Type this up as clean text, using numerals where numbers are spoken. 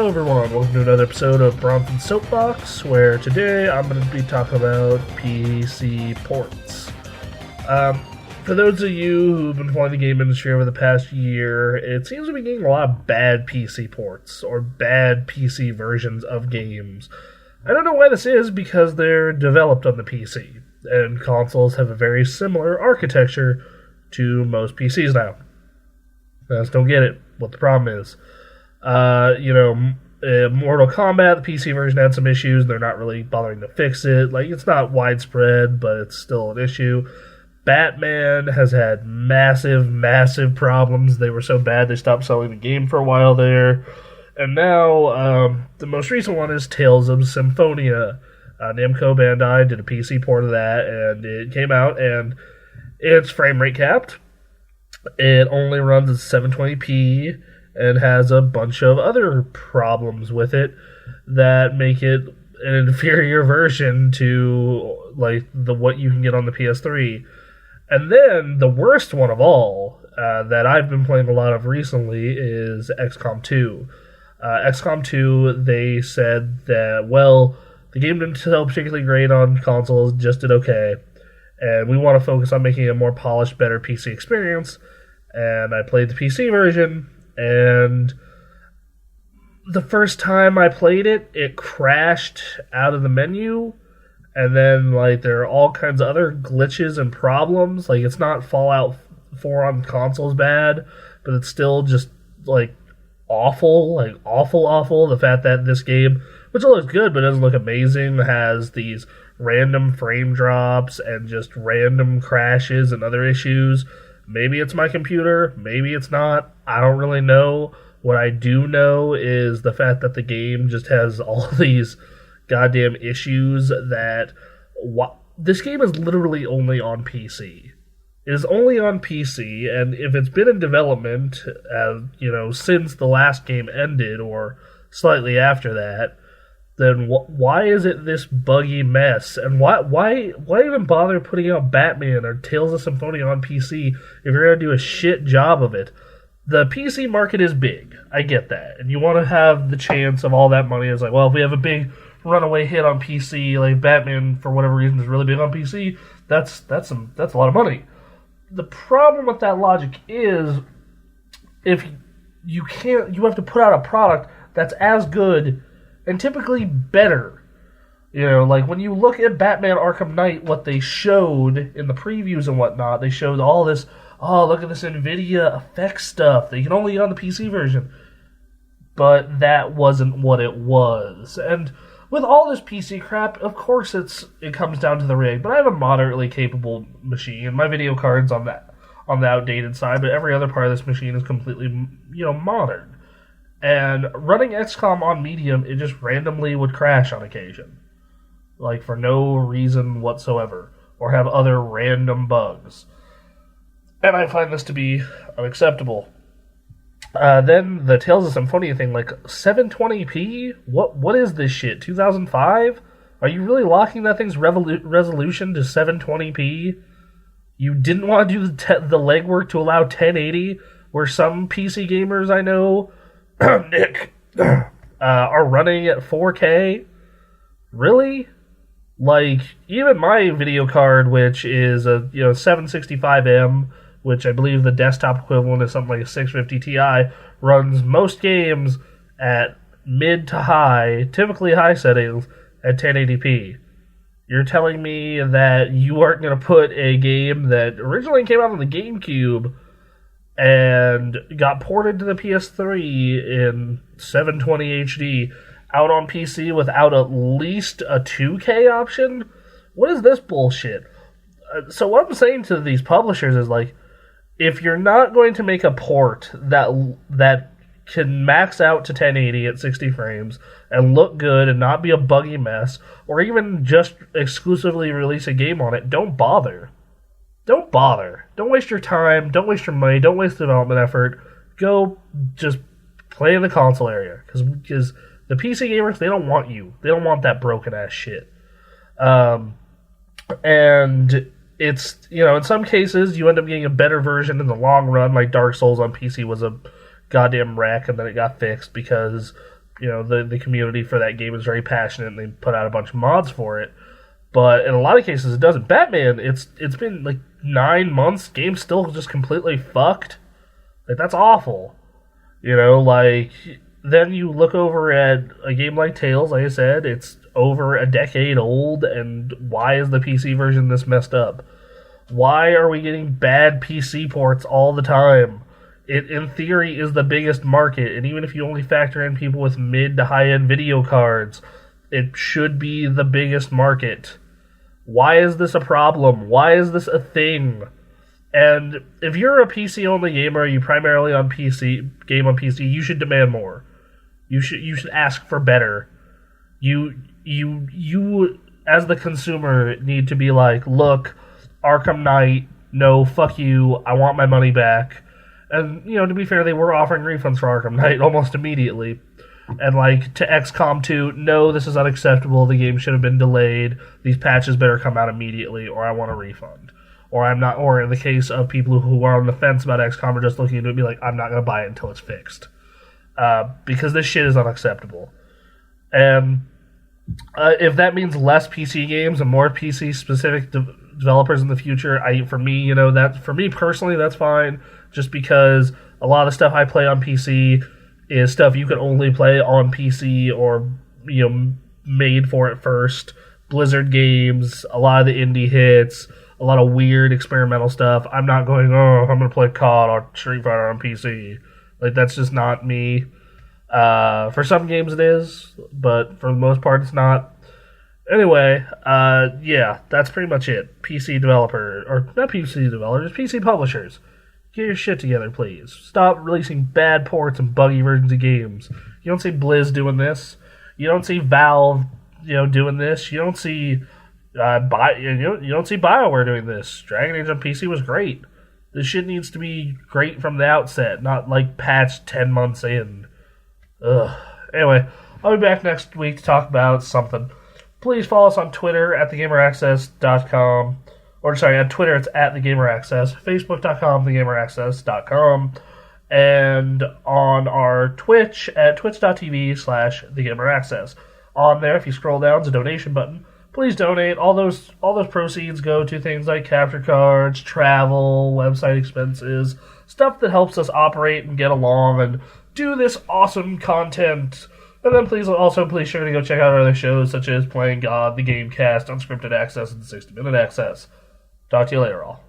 Hello everyone, welcome to another episode of Bronson Soapbox, where today I'm going to be talking about PC ports. For those of you who've been following the game industry over the past year, it seems to be getting a lot of bad PC ports, or bad PC versions of games. I don't know why this is, because they're developed on the PC, and consoles have a very similar architecture to most PCs now. I just don't get it, what the problem is. Mortal Kombat, the PC version had some issues. They're not really bothering to fix it. It's not widespread, but it's still an issue. Batman has had massive problems. They were so bad they stopped selling the game for a while there. And now, the most recent one is Tales of Symphonia. Namco Bandai did a PC port of that, and it came out, and it's frame rate capped. It only runs at 720p, and has a bunch of other problems with it that make it an inferior version to what you can get on the PS3. And then the worst one of all that I've been playing a lot of recently is XCOM 2. XCOM 2, they said that, the game didn't sell particularly great on consoles, just did okay, and we want to focus on making a more polished, better PC experience. And I played the PC version, and the first time I played it, it crashed out of the menu, and then there are all kinds of other glitches and problems. It's not Fallout 4 on consoles bad, but it's still just awful, awful. The fact that this game, which looks good but doesn't look amazing, has these random frame drops and just random crashes and other issues. Maybe it's my computer, maybe it's not. I don't really know. What I do know is the fact that the game just has all these goddamn issues that... This game is literally only on PC. It is only on PC, and if it's been in development, since the last game ended, or slightly after that, then why is it this buggy mess? And why even bother putting out Batman or Tales of Symphonia on PC if you're going to do a shit job of it? The PC market is big. I get that. And you want to have the chance of all that money. It's if we have a big runaway hit on PC, like Batman, for whatever reason, is really big on PC, that's a lot of money. The problem with that logic is if you have to put out a product that's as good and typically better. When you look at Batman Arkham Knight, what they showed in the previews and whatnot, they showed all this, look at this NVIDIA effects stuff that you can only get on the PC version. But that wasn't what it was. And with all this PC crap, of course it comes down to the rig, but I have a moderately capable machine. My video card's on the outdated side, but every other part of this machine is completely, modern. And running XCOM on medium, it just randomly would crash on occasion. For no reason whatsoever. Or have other random bugs. And I find this to be unacceptable. Then the Tales of Symphonia thing, 720p? What is this shit, 2005? Are you really locking that thing's resolution to 720p? You didn't want to do the legwork to allow 1080, where some PC gamers I know... Nick, are running at 4K? Really? Even my video card, which is a 765M, which I believe the desktop equivalent is something like a 650 Ti, runs most games at mid to high, typically high settings, at 1080p. You're telling me that you aren't going to put a game that originally came out on the GameCube and got ported to the PS3 in 720 HD out on PC without at least a 2K option? What is this bullshit? So what I'm saying to these publishers is if you're not going to make a port that can max out to 1080 at 60 frames and look good and not be a buggy mess, or even just exclusively release a game on it, don't bother. Don't bother. Don't waste your time. Don't waste your money. Don't waste development effort. Go just play in the console area. Because the PC gamers, they don't want you. They don't want that broken-ass shit. And it's, in some cases, you end up getting a better version in the long run. Dark Souls on PC was a goddamn wreck, and then it got fixed because the community for that game is very passionate and they put out a bunch of mods for it. But in a lot of cases, it doesn't. Batman, it's been like 9 months. Game's still just completely fucked. Like, that's awful. Like, then you look over at a game like Tales, like I said, it's over a decade old, and why is the PC version this messed up? Why are we getting bad PC ports all the time? It, in theory, is the biggest market, and even if you only factor in people with mid to high-end video cards, it should be the biggest market. Why is this a problem? Why is this a thing? And if you're a PC-only gamer, you primarily game on PC, you should demand more. You should ask for better. You as the consumer need to be like, look, Arkham Knight, no, fuck you, I want my money back. And, to be fair, they were offering refunds for Arkham Knight almost immediately. And, like, to XCOM 2, no, this is unacceptable, the game should have been delayed, these patches better come out immediately, or I want a refund. Or in the case of people who are on the fence about XCOM are just looking at it and be like, I'm not going to buy it until it's fixed. Because this shit is unacceptable. And if that means less PC games and more PC-specific developers in the future, for me personally, that's fine, just because a lot of the stuff I play on PC is stuff you can only play on PC or, made for it first. Blizzard games, a lot of the indie hits, a lot of weird experimental stuff. I'm not going, I'm going to play COD or Street Fighter on PC. Like, that's just not me. For some games it is, but for the most part it's not. Anyway, that's pretty much it. PC developer, or not PC developers, PC publishers. Get your shit together, please. Stop releasing bad ports and buggy versions of games. You don't see Blizz doing this. You don't see Valve, doing this. You don't see you don't see BioWare doing this. Dragon Age on PC was great. This shit needs to be great from the outset, not like patched 10 months in. Ugh. Anyway, I'll be back next week to talk about something. Please follow us on Twitter at thegameraccess.com. Or, sorry, on Twitter it's at thegameraccess. Facebook.com, thegameraccess.com. And on our Twitch at twitch.tv/thegameraccess. On there, if you scroll down, there's a donation button. Please donate. All those proceeds go to things like capture cards, travel, website expenses, stuff that helps us operate and get along and do this awesome content. And then please sure to go check out our other shows such as Playing God, The Gamecast, Unscripted Access, and 60 Minute Access. Talk to you later, all.